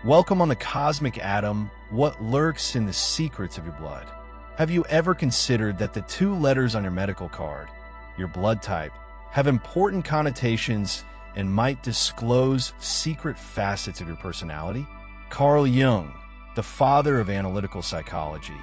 Welcome on the cosmic atom, what lurks in the secrets of your blood. Have you ever considered that the two letters on your medical card, your blood type, have important connotations and might disclose secret facets of your personality? Carl Jung, the father of analytical psychology,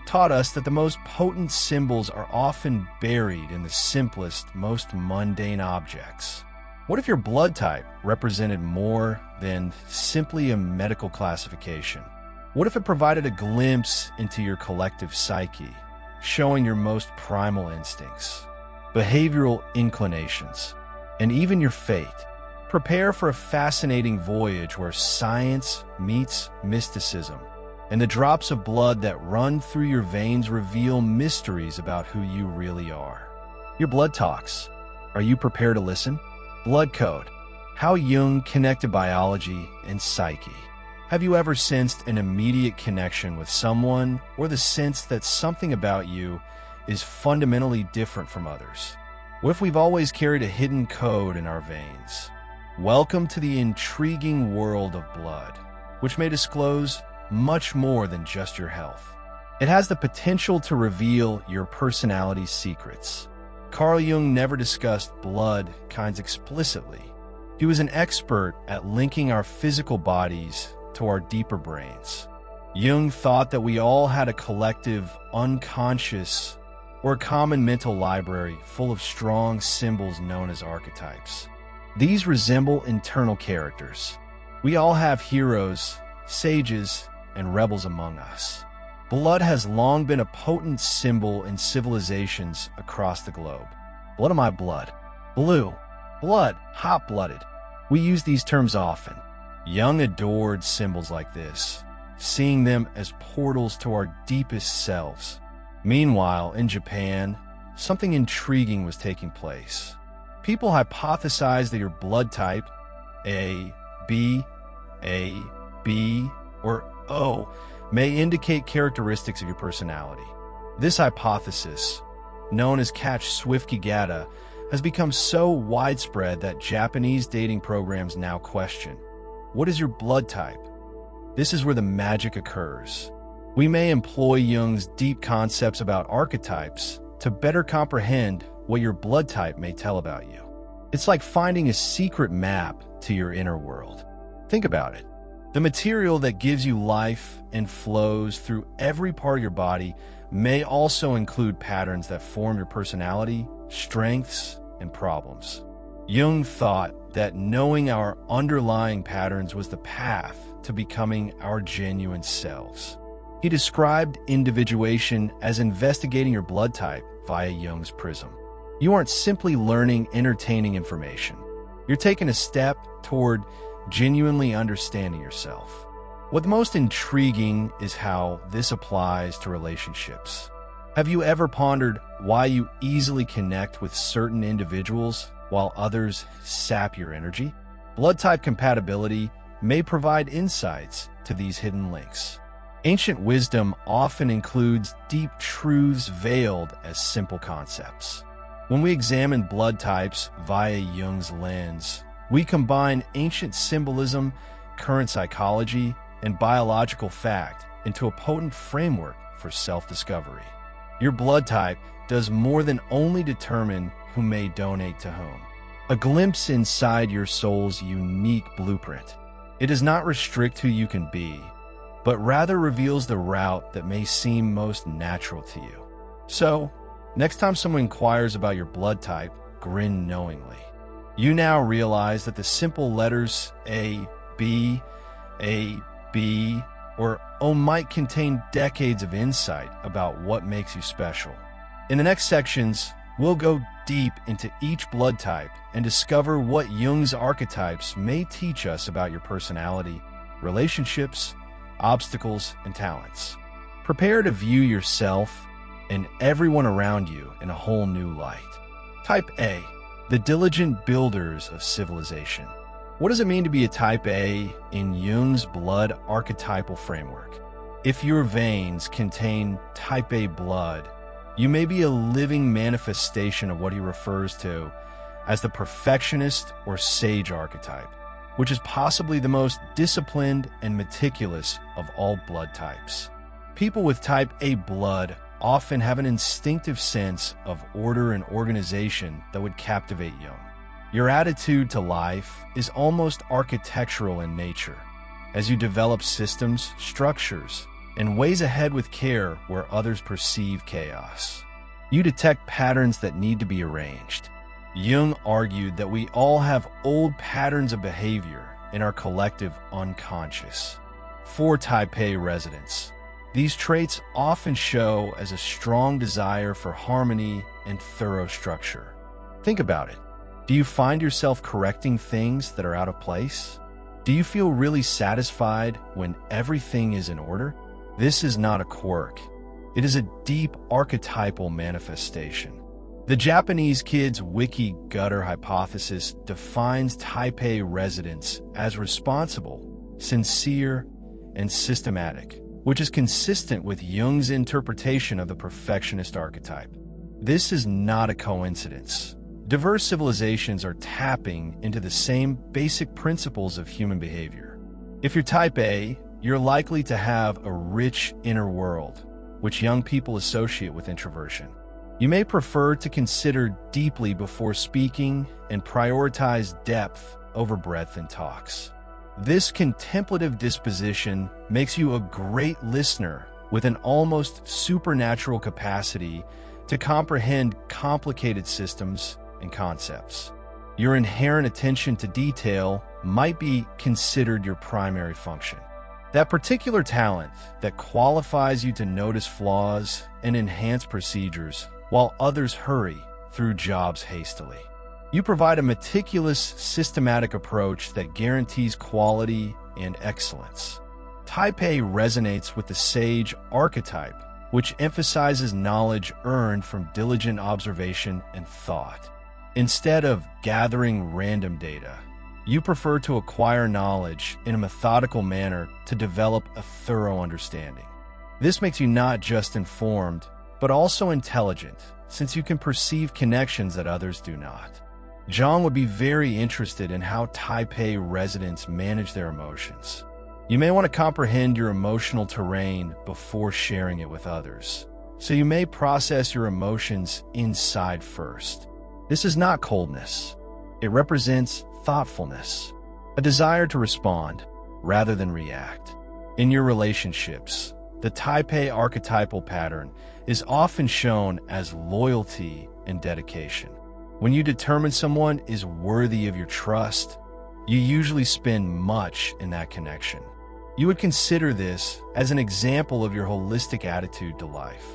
taught us that the most potent symbols are often buried in the simplest, most mundane objects. What if your blood type represented more than simply a medical classification? What if it provided a glimpse into your collective psyche, showing your most primal instincts, behavioral inclinations, and even your fate? Prepare for a fascinating voyage where science meets mysticism, and the drops of blood that run through your veins reveal mysteries about who you really are. Your blood talks. Are you prepared to listen? Blood code. How Jung connected biology and psyche. Have you ever sensed an immediate connection with someone, or the sense that something about you is fundamentally different from others? What if we've always carried a hidden code in our veins? Welcome to the intriguing world of blood, which may disclose much more than just your health. It has the potential to reveal your personality's secrets. Carl Jung never discussed blood kinds explicitly. He was an expert at linking our physical bodies to our deeper brains. Jung thought that we all had a collective, unconscious, or common mental library full of strong symbols known as archetypes. These resemble internal characters. We all have heroes, sages, and rebels among us. Blood has long been a potent symbol in civilizations across the globe. Blood of my blood. Blue. Blood. Hot-blooded. We use these terms often. Jung adored symbols like this, seeing them as portals to our deepest selves. Meanwhile, in Japan, something intriguing was taking place. People hypothesized that your blood type, A, B, or O, may indicate characteristics of your personality. This hypothesis, known as Catch-Swift-Gata, has become so widespread that Japanese dating programs now question, what is your blood type? This is where the magic occurs. We may employ Jung's deep concepts about archetypes to better comprehend what your blood type may tell about you. It's like finding a secret map to your inner world. Think about it. The material that gives you life and flows through every part of your body may also include patterns that form your personality, strengths, and problems. Jung thought that knowing our underlying patterns was the path to becoming our genuine selves. He described individuation as investigating your blood type via Jung's prism. You aren't simply learning entertaining information. You're taking a step toward genuinely understanding yourself. What's most intriguing is how this applies to relationships. Have you ever pondered why you easily connect with certain individuals while others sap your energy? Blood type compatibility may provide insights to these hidden links. Ancient wisdom often includes deep truths veiled as simple concepts. When we examine blood types via Jung's lens, we combine ancient symbolism, current psychology, and biological fact into a potent framework for self-discovery. Your blood type does more than only determine who may donate to whom. A glimpse inside your soul's unique blueprint. It does not restrict who you can be, but rather reveals the route that may seem most natural to you. So, next time someone inquires about your blood type, grin knowingly. You now realize that the simple letters A, B, or O might contain decades of insight about what makes you special. In the next sections, we'll go deep into each blood type and discover what Jung's archetypes may teach us about your personality, relationships, obstacles, and talents. Prepare to view yourself and everyone around you in a whole new light. Type A. The diligent builders of civilization. What does it mean to be a type A in Jung's blood archetypal framework? If your veins contain type A blood, you may be a living manifestation of what he refers to as the perfectionist or sage archetype. which is possibly the most disciplined and meticulous of all blood types. People with type A blood often have an instinctive sense of order and organization that would captivate Jung. Your attitude to life is almost architectural in nature, as you develop systems, structures, and ways ahead with care where others perceive chaos. You detect patterns that need to be arranged. Jung argued that we all have old patterns of behavior in our collective unconscious. For type A residents, these traits often show as a strong desire for harmony and thorough structure. Think about it. Do you find yourself correcting things that are out of place? Do you feel really satisfied when everything is in order? This is not a quirk. It is a deep archetypal manifestation. The Japanese Kids Wiki Gutter hypothesis defines type A residents as responsible, sincere, and systematic, which is consistent with Jung's interpretation of the perfectionist archetype. This is not a coincidence. Diverse civilizations are tapping into the same basic principles of human behavior. If you're type A, you're likely to have a rich inner world, which young people associate with introversion. You may prefer to consider deeply before speaking and prioritize depth over breadth in talks. This contemplative disposition makes you a great listener with an almost supernatural capacity to comprehend complicated systems and concepts. Your inherent attention to detail might be considered your primary function. That particular talent that qualifies you to notice flaws and enhance procedures while others hurry through jobs hastily. You provide a meticulous, systematic approach that guarantees quality and excellence. Type A resonates with the sage archetype, which emphasizes knowledge earned from diligent observation and thought. Instead of gathering random data, you prefer to acquire knowledge in a methodical manner to develop a thorough understanding. This makes you not just informed, but also intelligent, since you can perceive connections that others do not. Jung would be very interested in how type A residents manage their emotions. You may want to comprehend your emotional terrain before sharing it with others, so you may process your emotions inside first. This is not coldness. It represents thoughtfulness, a desire to respond rather than react. In your relationships, the type A archetypal pattern is often shown as loyalty and dedication. When you determine someone is worthy of your trust, you usually spend much in that connection. You would consider this as an example of your holistic attitude to life.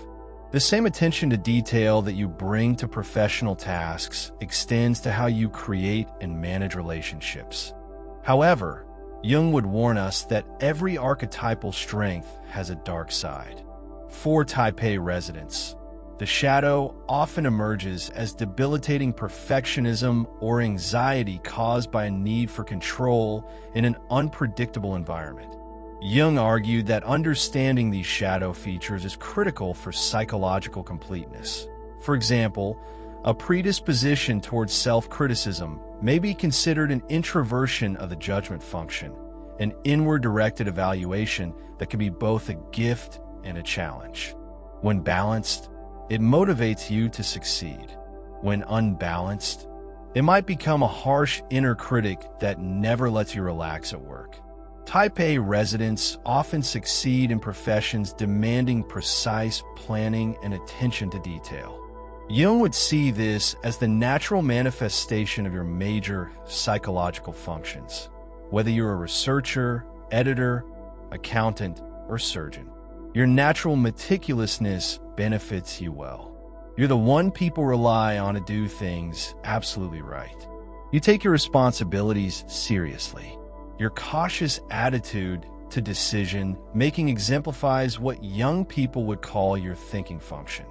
The same attention to detail that you bring to professional tasks extends to how you create and manage relationships. However, Jung would warn us that every archetypal strength has a dark side. For type A residents, the shadow often emerges as debilitating perfectionism or anxiety caused by a need for control in an unpredictable environment. Jung argued that understanding these shadow features is critical for psychological completeness. For example, a predisposition towards self-criticism may be considered an introversion of the judgment function, an inward-directed evaluation that can be both a gift and a challenge. When balanced, it motivates you to succeed. When unbalanced, it might become a harsh inner critic that never lets you relax at work. Type A residents often succeed in professions demanding precise planning and attention to detail. Jung would see this as the natural manifestation of your major psychological functions, whether you're a researcher, editor, accountant, or surgeon. Your natural meticulousness benefits you well. You're the one people rely on to do things absolutely right. You take your responsibilities seriously. Your cautious attitude to decision-making exemplifies what young people would call your thinking function.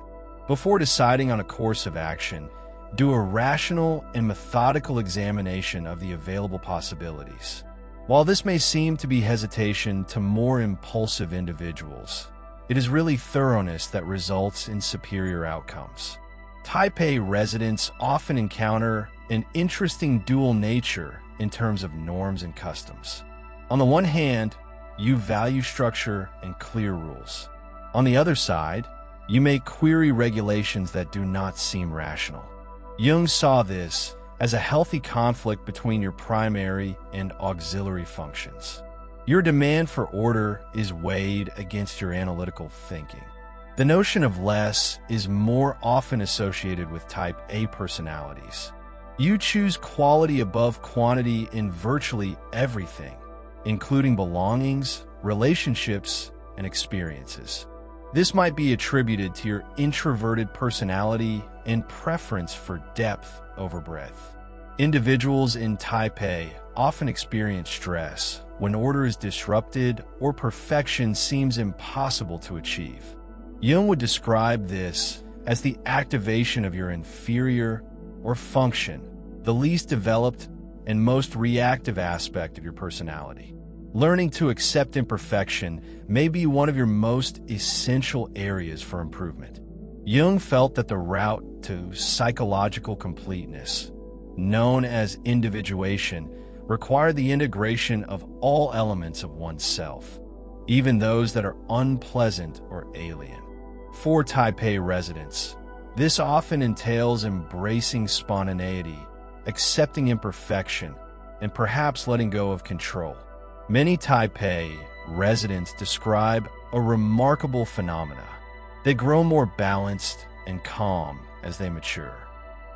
Before deciding on a course of action, do a rational and methodical examination of the available possibilities. While this may seem to be hesitation to more impulsive individuals, it is really thoroughness that results in superior outcomes. Type A residents often encounter an interesting dual nature in terms of norms and customs. On the one hand, you value structure and clear rules. On the other side, you may query regulations that do not seem rational. Jung saw this as a healthy conflict between your primary and auxiliary functions. Your demand for order is weighed against your analytical thinking. The notion of less is more often associated with type A personalities. You choose quality above quantity in virtually everything, including belongings, relationships, and experiences. This might be attributed to your introverted personality and preference for depth over breadth. Individuals in type A often experience stress when order is disrupted or perfection seems impossible to achieve. Jung would describe this as the activation of your inferior or function, the least developed and most reactive aspect of your personality. Learning to accept imperfection may be one of your most essential areas for improvement. Jung felt that the route to psychological completeness, known as individuation, required the integration of all elements of oneself, even those that are unpleasant or alien. For type A residents, this often entails embracing spontaneity, accepting imperfection, and perhaps letting go of control. Many type A residents describe a remarkable phenomena. They grow more balanced and calm as they mature.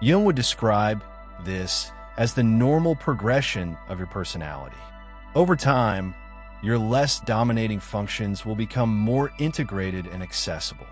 Jung would describe this as the normal progression of your personality. Over time, your less dominating functions will become more integrated and accessible.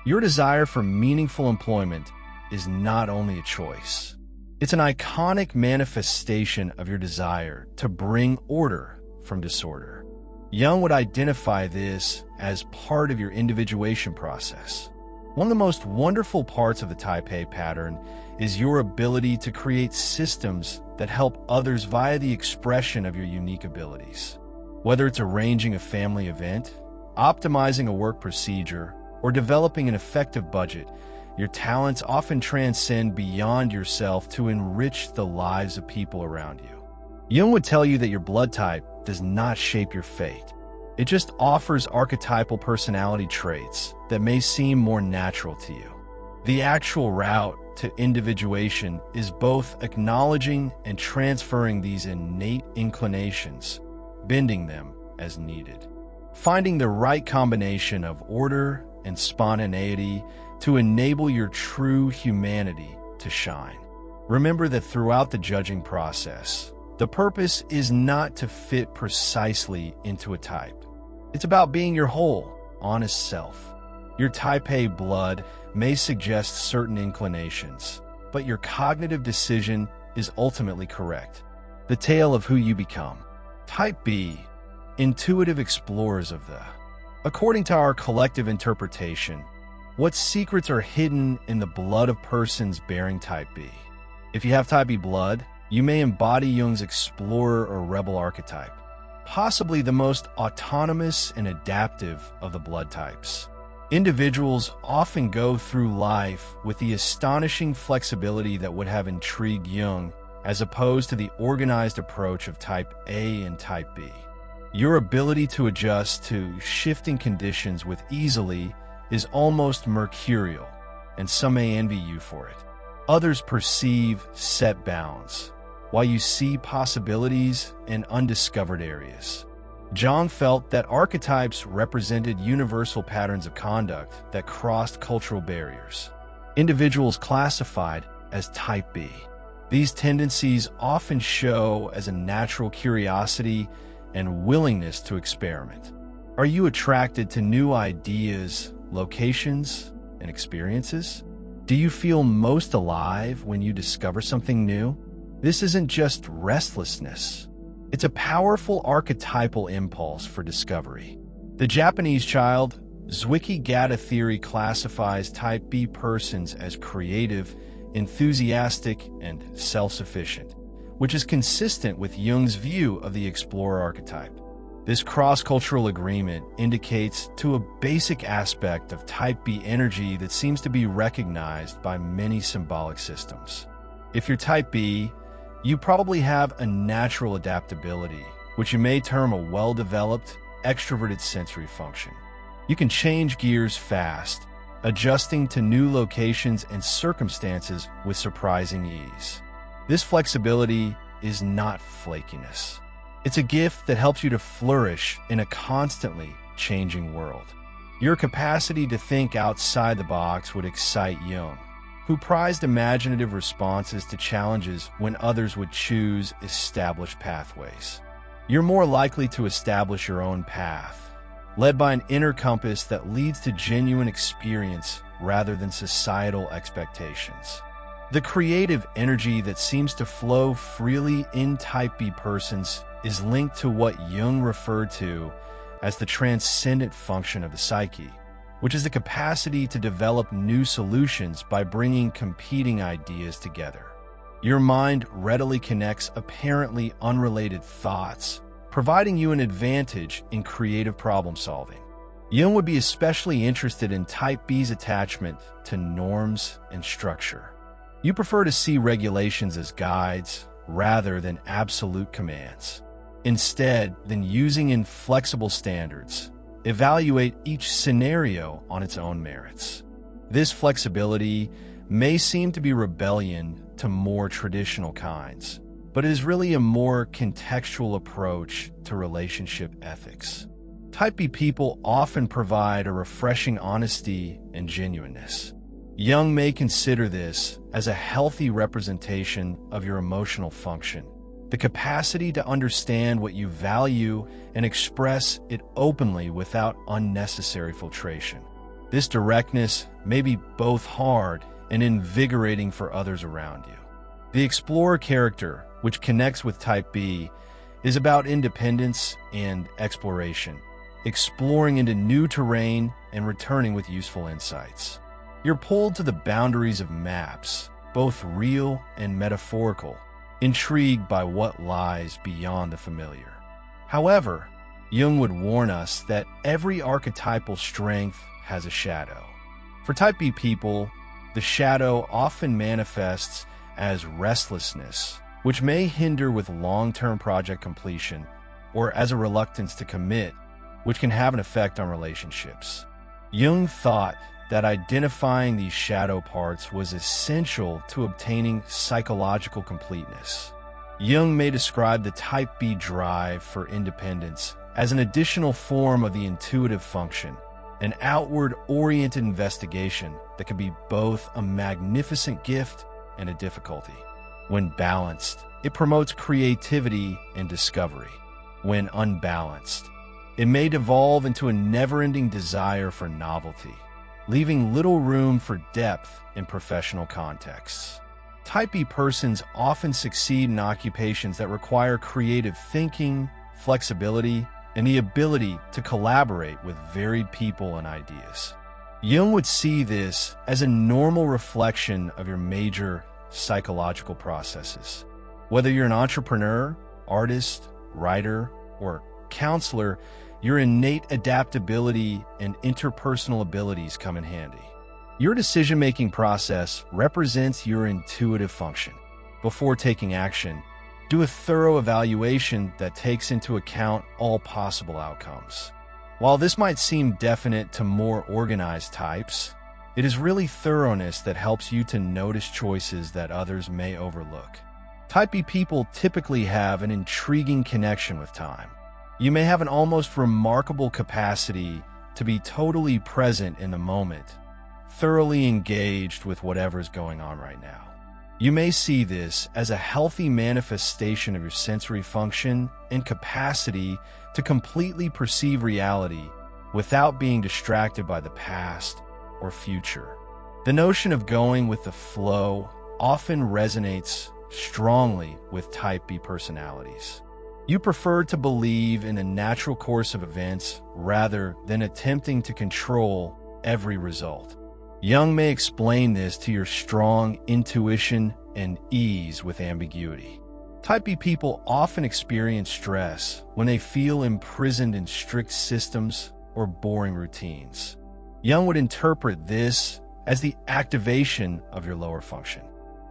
Your desire for meaningful employment is not only a choice. It's an iconic manifestation of your desire to bring order from disorder. Jung would identify this as part of your individuation process. One of the most wonderful parts of the type A pattern is your ability to create systems that help others via the expression of your unique abilities. Whether it's arranging a family event, optimizing a work procedure, or developing an effective budget, your talents often transcend beyond yourself to enrich the lives of people around you. Jung would tell you that your blood type does not shape your fate. It just offers archetypal personality traits that may seem more natural to you. The actual route to individuation is both acknowledging and transferring these innate inclinations, bending them as needed. Finding the right combination of order and spontaneity to enable your true humanity to shine. Remember that throughout the judging process, the purpose is not to fit precisely into a type. It's about being your whole, honest self. Your type A blood may suggest certain inclinations, but your cognitive decision is ultimately correct. The tale of who you become. Type B, intuitive explorers of the. According to our collective interpretation, what secrets are hidden in the blood of persons bearing type B? If you have type B blood, you may embody Jung's explorer or rebel archetype, possibly the most autonomous and adaptive of the blood types. Individuals often go through life with the astonishing flexibility that would have intrigued Jung, as opposed to the organized approach of type A and type B. Your ability to adjust to shifting conditions with easily is almost mercurial, and some may envy you for it. Others perceive set bounds, while you see possibilities in undiscovered areas. Jung felt that archetypes represented universal patterns of conduct that crossed cultural barriers. Individuals classified as type B. These tendencies often show as a natural curiosity and willingness to experiment. Are you attracted to new ideas, locations, and experiences? Do you feel most alive when you discover something new? This isn't just restlessness. It's a powerful archetypal impulse for discovery. The Japanese child Zwicky-Gata theory classifies type B persons as creative, enthusiastic, and self-sufficient, which is consistent with Jung's view of the explorer archetype. This cross-cultural agreement indicates to a basic aspect of type B energy that seems to be recognized by many symbolic systems. If you're type B, You probably have a natural adaptability, which you may term a well-developed, extroverted sensory function. You can change gears fast, adjusting to new locations and circumstances with surprising ease. This flexibility is not flakiness. It's a gift that helps you to flourish in a constantly changing world. Your capacity to think outside the box would excite Jung, who prized imaginative responses to challenges when others would choose established pathways. You're more likely to establish your own path, led by an inner compass that leads to genuine experience rather than societal expectations. The creative energy that seems to flow freely in Type B persons is linked to what Jung referred to as the transcendent function of the psyche, which is the capacity to develop new solutions by bringing competing ideas together. Your mind readily connects apparently unrelated thoughts, providing you an advantage in creative problem solving. Jung would be especially interested in Type B's attachment to norms and structure. You prefer to see regulations as guides rather than absolute commands. Instead, than using inflexible standards, evaluate each scenario on its own merits. This flexibility may seem to be rebellion to more traditional kinds, but it is really a more contextual approach to relationship ethics. Type B people often provide a refreshing honesty and genuineness. Jung may consider this as a healthy representation of your emotional function, the capacity to understand what you value and express it openly without unnecessary filtration. This directness may be both hard and invigorating for others around you. The explorer character, which connects with Type B, is about independence and exploration, exploring into new terrain and returning with useful insights. You're pulled to the boundaries of maps, both real and metaphorical, intrigued by what lies beyond the familiar. However, Jung would warn us that every archetypal strength has a shadow. For Type B people, the shadow often manifests as restlessness, which may hinder with long-term project completion, or as a reluctance to commit, which can have an effect on relationships. Jung thought that identifying these shadow parts was essential to obtaining psychological completeness. Jung may describe the Type B drive for independence as an additional form of the intuitive function, an outward-oriented investigation that can be both a magnificent gift and a difficulty. When balanced, it promotes creativity and discovery. When unbalanced, it may devolve into a never-ending desire for novelty, leaving little room for depth in professional contexts. Type B persons often succeed in occupations that require creative thinking, flexibility, and the ability to collaborate with varied people and ideas. Jung would see this as a normal reflection of your major psychological processes. Whether you're an entrepreneur, artist, writer, or counselor, your innate adaptability and interpersonal abilities come in handy. Your decision-making process represents your intuitive function. Before taking action, do a thorough evaluation that takes into account all possible outcomes. While this might seem definite to more organized types, it is really thoroughness that helps you to notice choices that others may overlook. Type B people typically have an intriguing connection with time. You may have an almost remarkable capacity to be totally present in the moment, thoroughly engaged with whatever's going on right now. You may see this as a healthy manifestation of your sensory function and capacity to completely perceive reality without being distracted by the past or future. The notion of going with the flow often resonates strongly with Type B personalities. You prefer to believe in the natural course of events rather than attempting to control every result. Jung may explain this to your strong intuition and ease with ambiguity. Type B people often experience stress when they feel imprisoned in strict systems or boring routines. Jung would interpret this as the activation of your lower function.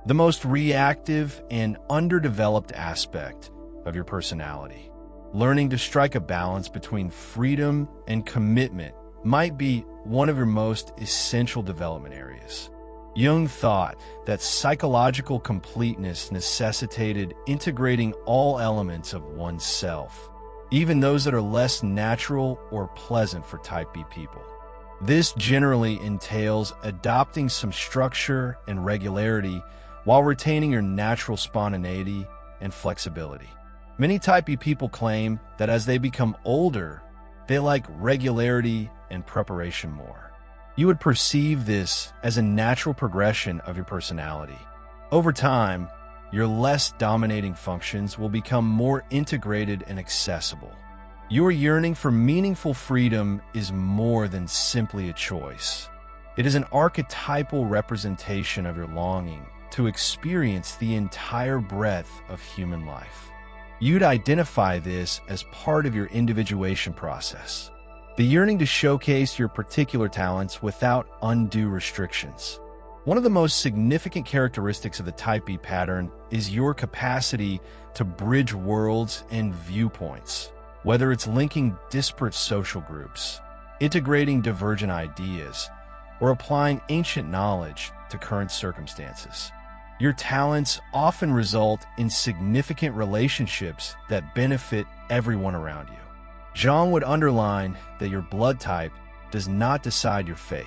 the most reactive and underdeveloped aspect of your personality. Learning to strike a balance between freedom and commitment might be one of your most essential development areas. Jung thought that psychological completeness necessitated integrating all elements of oneself, even those that are less natural or pleasant for Type B people. This generally entails adopting some structure and regularity while retaining your natural spontaneity and flexibility. Many Type B people claim that as they become older, they like regularity and preparation more. You would perceive this as a natural progression of your personality. Over time, your less dominating functions will become more integrated and accessible. Your yearning for meaningful freedom is more than simply a choice. It is an archetypal representation of your longing to experience the entire breadth of human life. You'd identify this as part of your individuation process, the yearning to showcase your particular talents without undue restrictions. One of the most significant characteristics of the Type B pattern is your capacity to bridge worlds and viewpoints, whether it's linking disparate social groups, integrating divergent ideas, or applying ancient knowledge to current circumstances. Your talents often result in significant relationships that benefit everyone around you. Jung would underline that your blood type does not decide your fate.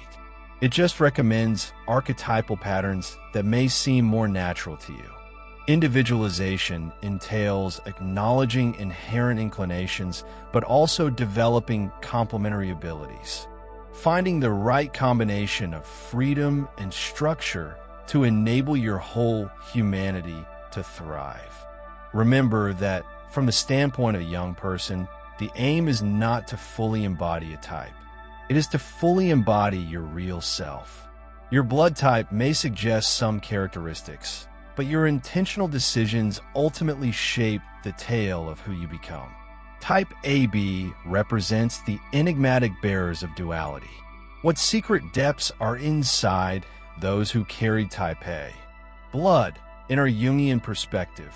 It just recommends archetypal patterns that may seem more natural to you. Individualization entails acknowledging inherent inclinations, but also developing complementary abilities. Finding the right combination of freedom and structure to enable your whole humanity to thrive. Remember that from the standpoint of a young person, the aim is not to fully embody a type. It is to fully embody your real self. Your blood type may suggest some characteristics, but your intentional decisions ultimately shape the tale of who you become. Type AB represents the enigmatic bearers of duality. What secret depths are inside those who carry Type A? Blood, in our Jungian perspective.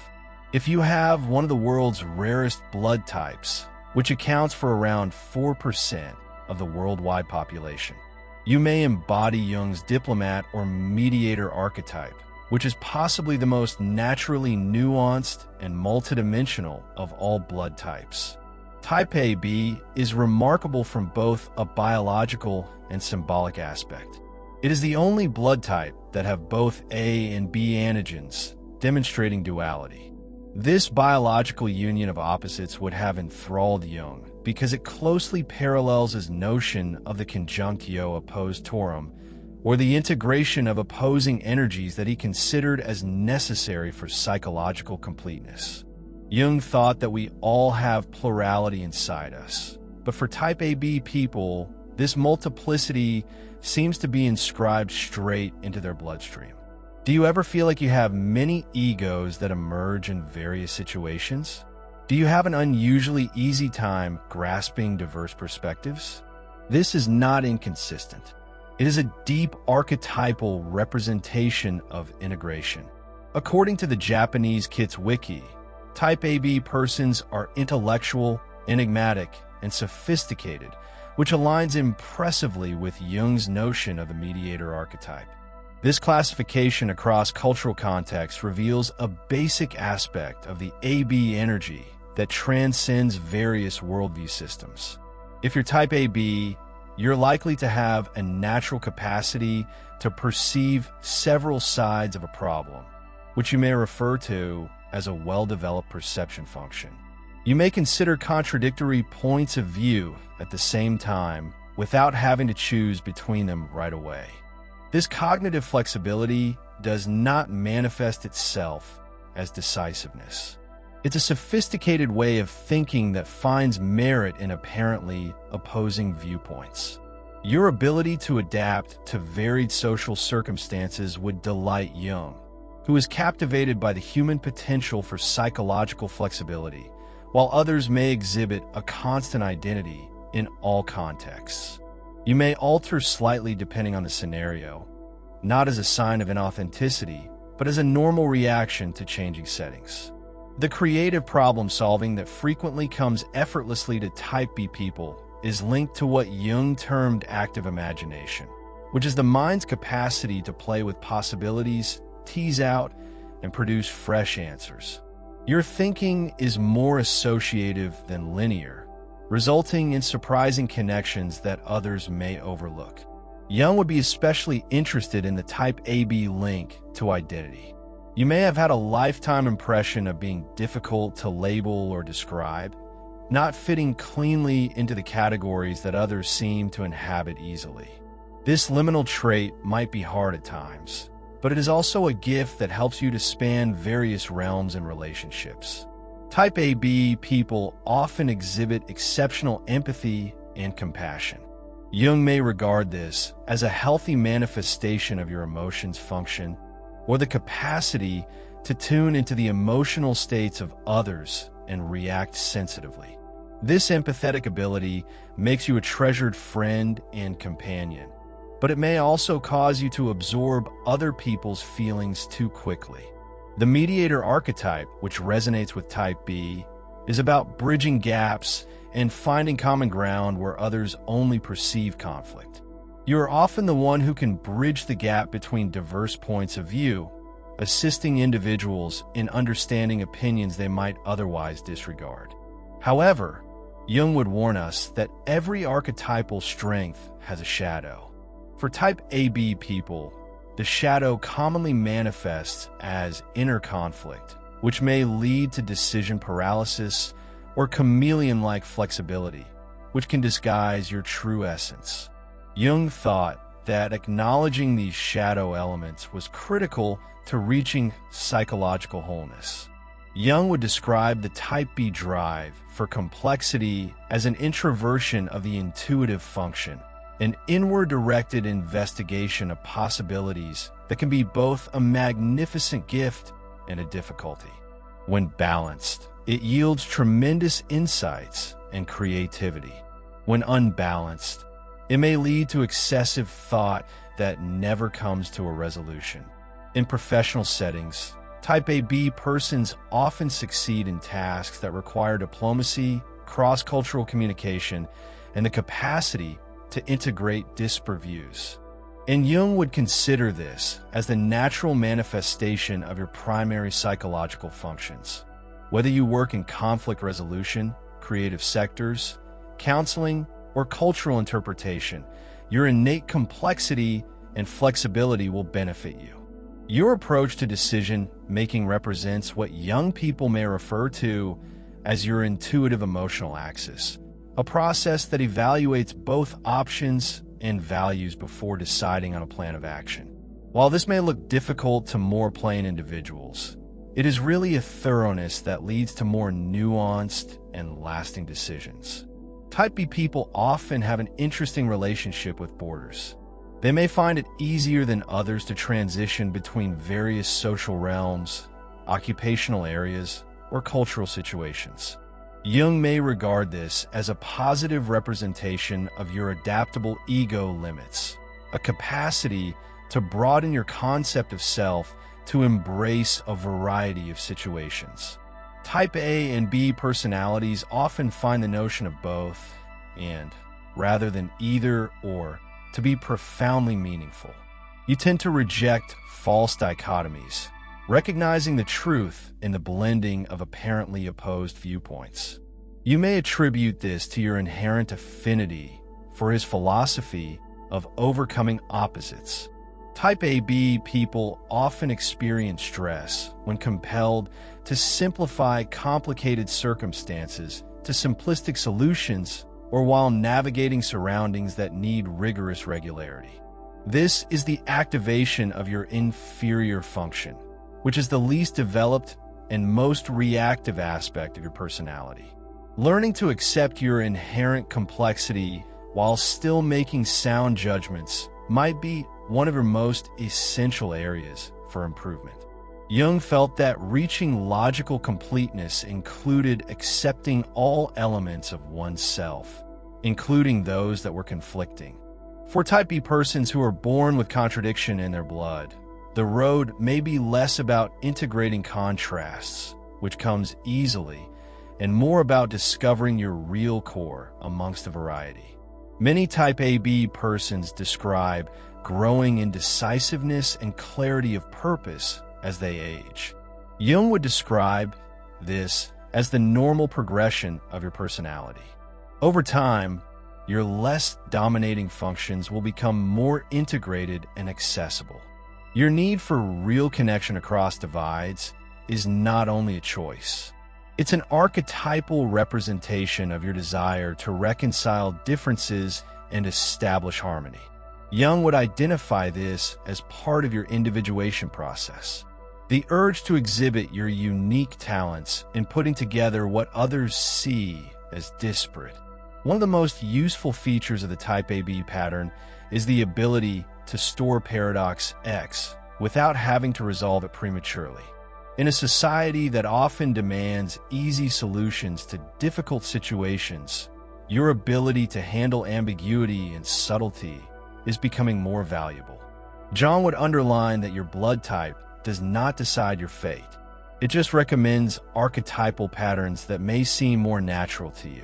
If you have one of the world's rarest blood types, which accounts for around 4% of the worldwide population, you may embody Jung's diplomat or mediator archetype, which is possibly the most naturally nuanced and multidimensional of all blood types. Type AB is remarkable from both a biological and symbolic aspect. It is the only blood type that have both A and B antigens, demonstrating duality. This biological union of opposites would have enthralled Jung because it closely parallels his notion of the conjunctio oppositorum, or the integration of opposing energies that he considered as necessary for psychological completeness. Jung thought that we all have plurality inside us, but for Type AB people, this multiplicity seems to be inscribed straight into their bloodstream. Do you ever feel like you have many egos that emerge in various situations? Do you have an unusually easy time grasping diverse perspectives? This is not inconsistent. It is a deep archetypal representation of integration. According to the Japanese Kits Wiki, Type AB persons are intellectual, enigmatic, and sophisticated, which aligns impressively with Jung's notion of the mediator archetype. This classification across cultural contexts reveals a basic aspect of the AB energy that transcends various worldview systems. If you're Type AB, you're likely to have a natural capacity to perceive several sides of a problem, which you may refer to as a well-developed perception function. You may consider contradictory points of view at the same time without having to choose between them right away. This cognitive flexibility does not manifest itself as decisiveness. It's a sophisticated way of thinking that finds merit in apparently opposing viewpoints. Your ability to adapt to varied social circumstances would delight Jung, who is captivated by the human potential for psychological flexibility, while others may exhibit a constant identity in all contexts. You may alter slightly depending on the scenario, not as a sign of inauthenticity, but as a normal reaction to changing settings. The creative problem-solving that frequently comes effortlessly to Type B people is linked to what Jung termed active imagination, which is the mind's capacity to play with possibilities, tease out, and produce fresh answers. Your thinking is more associative than linear, resulting in surprising connections that others may overlook. Jung would be especially interested in the Type AB link to identity. You may have had a lifetime impression of being difficult to label or describe, not fitting cleanly into the categories that others seem to inhabit easily. This liminal trait might be hard at times, but it is also a gift that helps you to span various realms and relationships. Type AB people often exhibit exceptional empathy and compassion. Jung may regard this as a healthy manifestation of your emotions' function, or the capacity to tune into the emotional states of others and react sensitively. This empathetic ability makes you a treasured friend and companion, but it may also cause you to absorb other people's feelings too quickly. The mediator archetype, which resonates with Type B, is about bridging gaps and finding common ground where others only perceive conflict. You are often the one who can bridge the gap between diverse points of view, assisting individuals in understanding opinions they might otherwise disregard. However, Jung would warn us that every archetypal strength has a shadow. For Type AB people, the shadow commonly manifests as inner conflict, which may lead to decision paralysis or chameleon-like flexibility, which can disguise your true essence. Jung thought that acknowledging these shadow elements was critical to reaching psychological wholeness. Jung would describe the Type B drive for complexity as an introversion of the intuitive function, an inward-directed investigation of possibilities that can be both a magnificent gift and a difficulty. When balanced, it yields tremendous insights and creativity. When unbalanced, it may lead to excessive thought that never comes to a resolution. In professional settings, Type AB persons often succeed in tasks that require diplomacy, cross-cultural communication, and the capacity to integrate disparate views. And Jung would consider this as the natural manifestation of your primary psychological functions. Whether you work in conflict resolution, creative sectors, counseling, or cultural interpretation, your innate complexity and flexibility will benefit you. Your approach to decision-making represents what young people may refer to as your intuitive emotional axis, a process that evaluates both options and values before deciding on a plan of action. While this may look difficult to more plain individuals, it is really a thoroughness that leads to more nuanced and lasting decisions. Type B people often have an interesting relationship with borders. They may find it easier than others to transition between various social realms, occupational areas, or cultural situations. Jung may regard this as a positive representation of your adaptable ego limits, a capacity to broaden your concept of self to embrace a variety of situations. Type A and B personalities often find the notion of both and, rather than either or, to be profoundly meaningful. You tend to reject false dichotomies, recognizing the truth in the blending of apparently opposed viewpoints. You may attribute this to your inherent affinity for his philosophy of overcoming opposites. Type AB people often experience stress when compelled to simplify complicated circumstances to simplistic solutions or while navigating surroundings that need rigorous regularity. This is the activation of your inferior function, which is the least developed and most reactive aspect of your personality. Learning to accept your inherent complexity while still making sound judgments might be one of your most essential areas for improvement. Jung felt that reaching logical completeness included accepting all elements of oneself, including those that were conflicting. For Type B persons who are born with contradiction in their blood, The road may be less about integrating contrasts, which comes easily, and more about discovering your real core amongst a variety. Many Type AB persons describe growing in decisiveness and clarity of purpose as they age. Jung would describe this as the normal progression of your personality. Over time, your less dominating functions will become more integrated and accessible. Your need for real connection across divides is not only a choice. It's an archetypal representation of your desire to reconcile differences and establish harmony. Jung would identify this as part of your individuation process. The urge to exhibit your unique talents in putting together what others see as disparate. One of the most useful features of the Type AB pattern is the ability to store paradox X without having to resolve it prematurely. In a society that often demands easy solutions to difficult situations, your ability to handle ambiguity and subtlety is becoming more valuable. Jung would underline that your blood type does not decide your fate. It just recommends archetypal patterns that may seem more natural to you.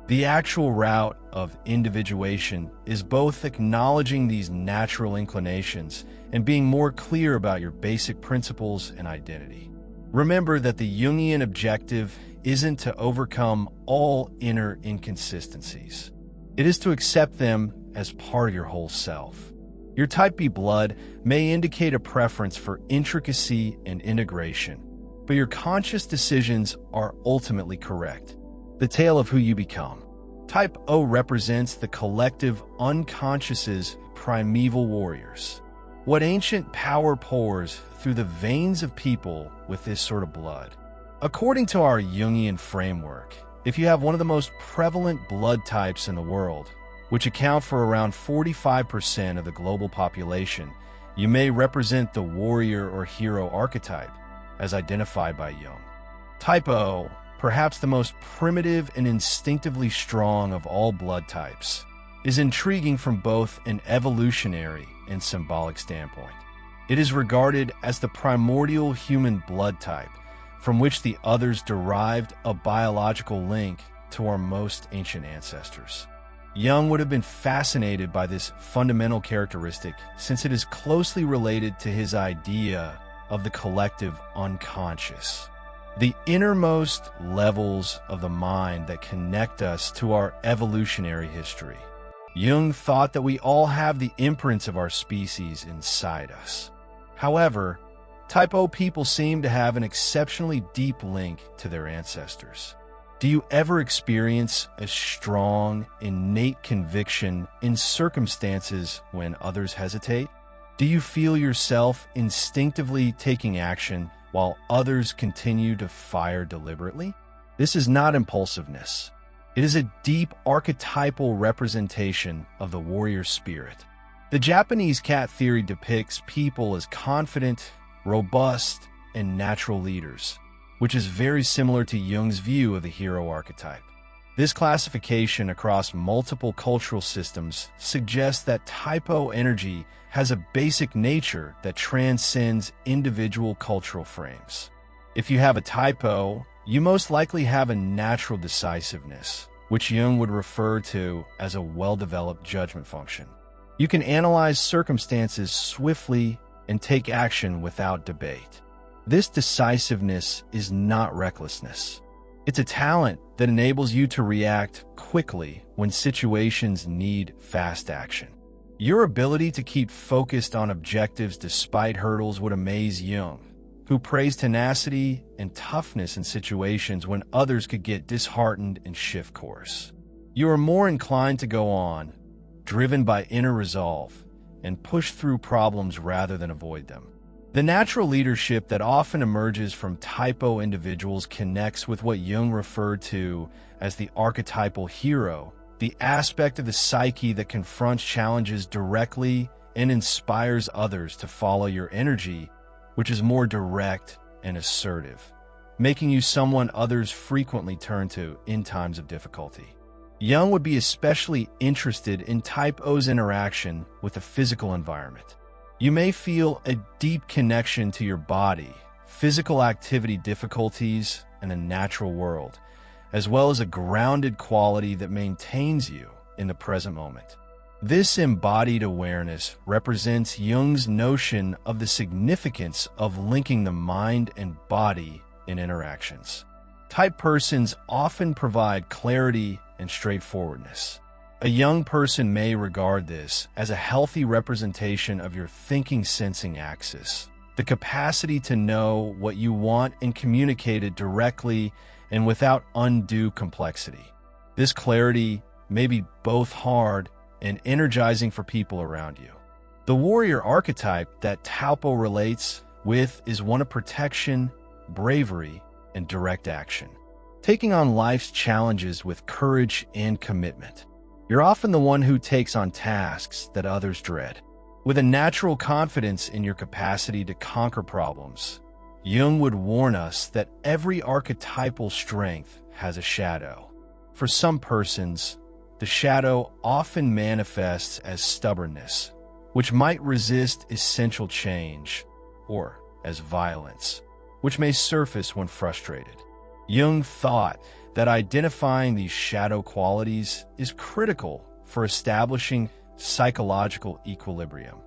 The actual route of individuation is both acknowledging these natural inclinations and being more clear about your basic principles and identity. Remember that the Jungian objective isn't to overcome all inner inconsistencies. It is to accept them as part of your whole self. Your Type B blood may indicate a preference for intricacy and integration, but your conscious decisions are ultimately correct. The tale of who you become. Type O represents the collective unconscious's primeval warriors. What ancient power pours through the veins of people with this sort of blood. According to our Jungian framework, if you have one of the most prevalent blood types in the world, which account for around 45% of the global population, you may represent the warrior or hero archetype, as identified by Jung. Type O, perhaps the most primitive and instinctively strong of all blood types, is intriguing from both an evolutionary and symbolic standpoint. It is regarded as the primordial human blood type, from which the others derived a biological link to our most ancient ancestors. Jung would have been fascinated by this fundamental characteristic since it is closely related to his idea of the collective unconscious, the innermost levels of the mind that connect us to our evolutionary history. Jung thought that we all have the imprints of our species inside us. However, Type O people seem to have an exceptionally deep link to their ancestors. Do you ever experience a strong, innate conviction in circumstances when others hesitate? Do you feel yourself instinctively taking action while others continue to fire deliberately? This is not impulsiveness. It is a deep archetypal representation of the warrior spirit. The Japanese cat theory depicts people as confident, robust, and natural leaders, which is very similar to Jung's view of the hero archetype. This classification across multiple cultural systems suggests that Type O energy has a basic nature that transcends individual cultural frames. If you have a Type O, you most likely have a natural decisiveness, which Jung would refer to as a well-developed judgment function. You can analyze circumstances swiftly and take action without debate. This decisiveness is not recklessness. It's a talent that enables you to react quickly when situations need fast action. Your ability to keep focused on objectives despite hurdles would amaze Jung, who praised tenacity and toughness in situations when others could get disheartened and shift course. You are more inclined to go on, driven by inner resolve, and push through problems rather than avoid them. The natural leadership that often emerges from Type O individuals connects with what Jung referred to as the archetypal hero, the aspect of the psyche that confronts challenges directly and inspires others to follow your energy, which is more direct and assertive, making you someone others frequently turn to in times of difficulty. Jung would be especially interested in Type O's interaction with the physical environment. You may feel a deep connection to your body, physical activity difficulties, and a natural world, as well as a grounded quality that maintains you in the present moment. This embodied awareness represents Jung's notion of the significance of linking the mind and body in interactions. Type persons often provide clarity and straightforwardness. A young person may regard this as a healthy representation of your thinking-sensing axis, the capacity to know what you want and communicate it directly and without undue complexity. This clarity may be both hard and energizing for people around you. The warrior archetype that Taupo relates with is one of protection, bravery, and direct action, taking on life's challenges with courage and commitment. You're often the one who takes on tasks that others dread. With a natural confidence in your capacity to conquer problems, Jung would warn us that every archetypal strength has a shadow. For some persons, the shadow often manifests as stubbornness, which might resist essential change, or as violence, which may surface when frustrated. Jung thought that identifying these shadow qualities is critical for establishing psychological equilibrium.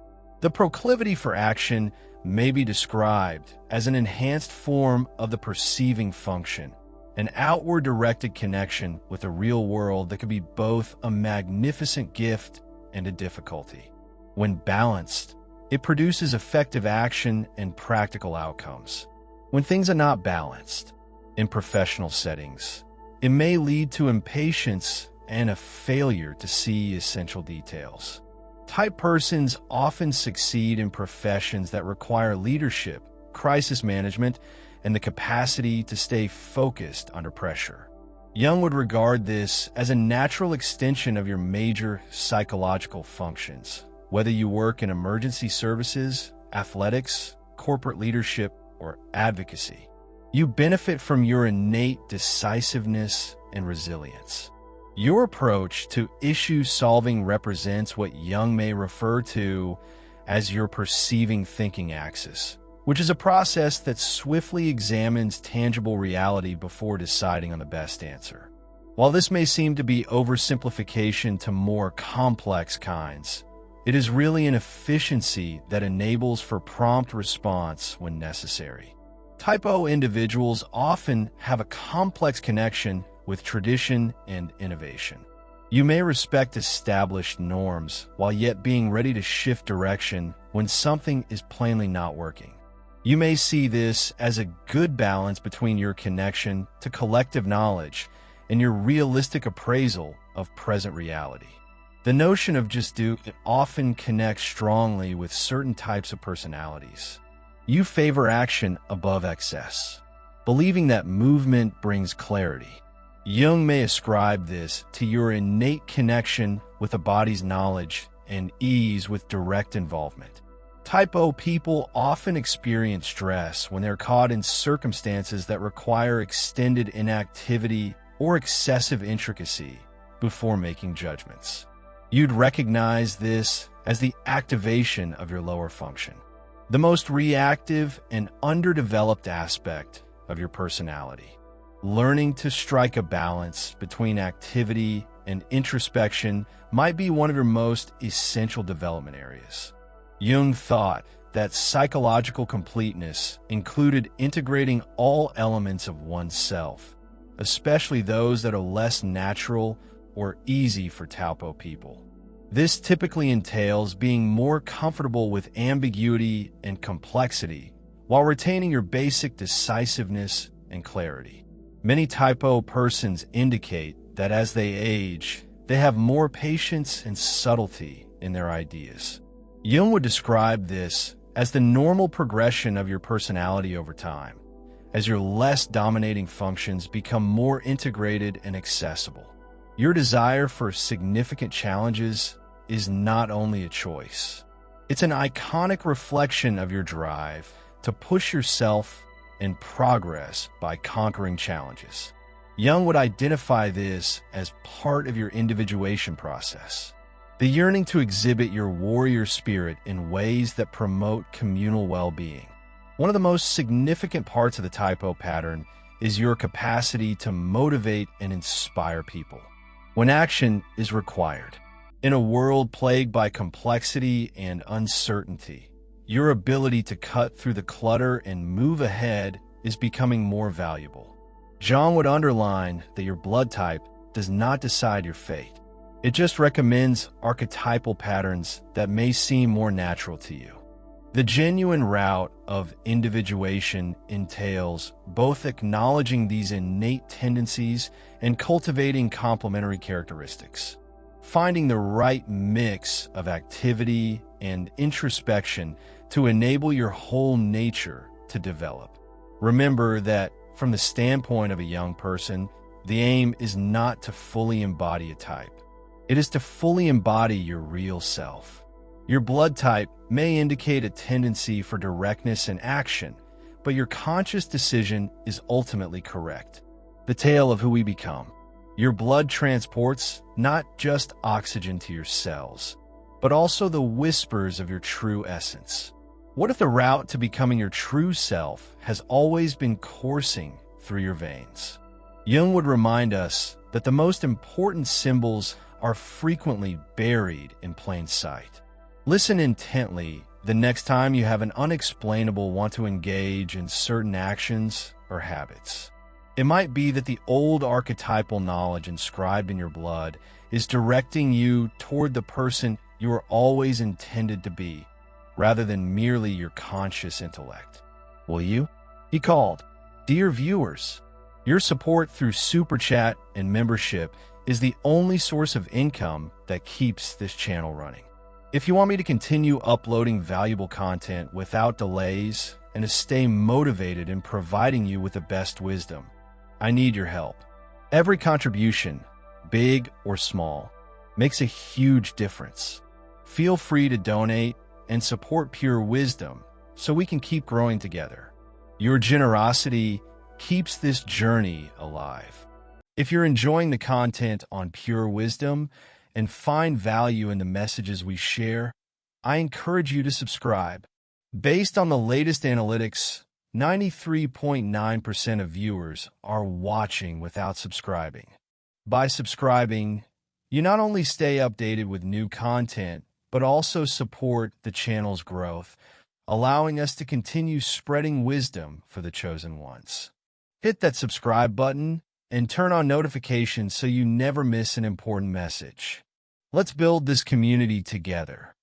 The proclivity for action may be described as an enhanced form of the perceiving function, an outward-directed connection with the real world that can be both a magnificent gift and a difficulty. When balanced, it produces effective action and practical outcomes. When things are not balanced, in professional settings, it may lead to impatience and a failure to see essential details. Type persons often succeed in professions that require leadership, crisis management, and the capacity to stay focused under pressure. Jung would regard this as a natural extension of your major psychological functions, whether you work in emergency services, athletics, corporate leadership, or advocacy. You benefit from your innate decisiveness and resilience. Your approach to issue solving represents what Jung may refer to as your perceiving thinking axis, which is a process that swiftly examines tangible reality before deciding on the best answer. While this may seem to be oversimplification to more complex kinds, it is really an efficiency that enables for prompt response when necessary. Type O individuals often have a complex connection with tradition and innovation. You may respect established norms while yet being ready to shift direction when something is plainly not working. You may see this as a good balance between your connection to collective knowledge and your realistic appraisal of present reality. The notion of just do often connects strongly with certain types of personalities. You favor action above excess, believing that movement brings clarity. Jung may ascribe this to your innate connection with the body's knowledge and ease with direct involvement. Type O people often experience stress when they're caught in circumstances that require extended inactivity or excessive intricacy before making judgments. You'd recognize this as the activation of your lower function, the most reactive and underdeveloped aspect of your personality. Learning to strike a balance between activity and introspection might be one of your most essential development areas. Jung thought that psychological completeness included integrating all elements of oneself, especially those that are less natural or easy for Taupo people. This typically entails being more comfortable with ambiguity and complexity while retaining your basic decisiveness and clarity. Many Type O persons indicate that as they age, they have more patience and subtlety in their ideas. Jung would describe this as the normal progression of your personality over time, as your less dominating functions become more integrated and accessible. Your desire for significant challenges is not only a choice, it's an iconic reflection of your drive to push yourself and progress by conquering challenges. Jung would identify this as part of your individuation process, the yearning to exhibit your warrior spirit in ways that promote communal well-being. One of the most significant parts of the typo pattern is your capacity to motivate and inspire people when action is required. In a world plagued by complexity and uncertainty, your ability to cut through the clutter and move ahead is becoming more valuable. Jung would underline that your blood type does not decide your fate. It just recommends archetypal patterns that may seem more natural to you. The genuine route of individuation entails both acknowledging these innate tendencies and cultivating complementary characteristics. Finding the right mix of activity and introspection to enable your whole nature to develop. Remember that from the standpoint of a young person, the aim is not to fully embody a type. It is to fully embody your real self. Your blood type may indicate a tendency for directness and action, but your conscious decision is ultimately correct. The tale of who we become. Your blood transports not just oxygen to your cells, but also the whispers of your true essence. What if the route to becoming your true self has always been coursing through your veins? Jung would remind us that the most important symbols are frequently buried in plain sight. Listen intently the next time you have an unexplainable want to engage in certain actions or habits. It might be that the old archetypal knowledge inscribed in your blood is directing you toward the person you were always intended to be, rather than merely your conscious intellect. Will you? He called. Dear viewers, your support through Super Chat and membership is the only source of income that keeps this channel running. If you want me to continue uploading valuable content without delays and to stay motivated in providing you with the best wisdom, I need your help. Every contribution, big or small, makes a huge difference. Feel free to donate and support Pure Wisdom so we can keep growing together. Your generosity keeps this journey alive. If you're enjoying the content on Pure Wisdom and find value in the messages we share, I encourage you to subscribe. Based on the latest analytics, 93.9% of viewers are watching without subscribing. By subscribing, you not only stay updated with new content, but also support the channel's growth, allowing us to continue spreading wisdom for the chosen ones. Hit that subscribe button and turn on notifications so you never miss an important message. Let's build this community together.